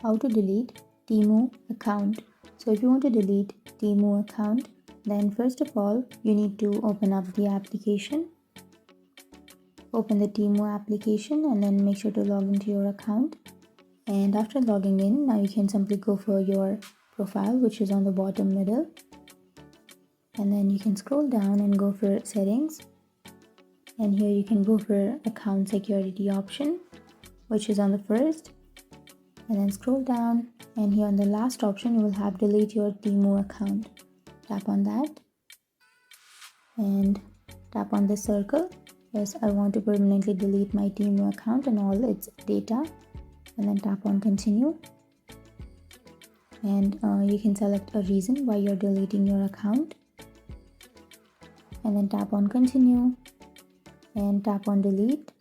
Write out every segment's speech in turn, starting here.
How to delete Temu account. So if you want to delete Temu account, then first of all you need to open up the application. Open the Temu application and then make sure to log into your account. And after logging in, now you can simply go for your profile, which is on the bottom middle, and then you can scroll down and go for settings, and here you can go for account security option, which is on the first, and then scroll down, and here on the last option you will have delete your Temu account. Tap on that and tap on the circle. Yes, I want to permanently delete my Temu account and all its data, and then tap on continue. And you can select a reason why you're deleting your account, and then tap on continue and tap on delete.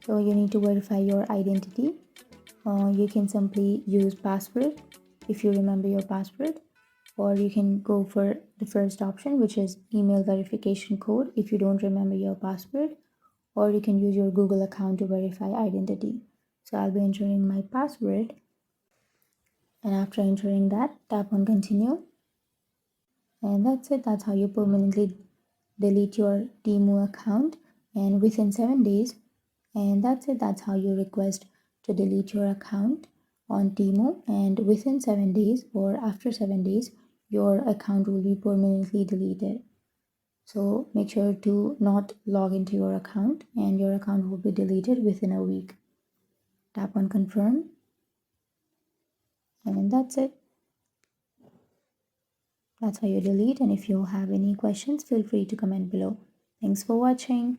So you need to verify your identity. You can simply use password if you remember your password, or you can go for the first option, which is email verification code if you don't remember your password, or you can use your Google account to verify identity. So I'll be entering my password, and after entering that, tap on continue. And that's it. That's how you permanently delete your Temu account, and within 7 days. And that's it. That's how you request to delete your account on Temu, and within 7 days or after 7 days your account will be permanently deleted. So make sure to not log into your account, and your account will be deleted within a week. Tap on confirm, and that's it. That's how you delete. And if you have any questions, feel free to comment below. Thanks for watching.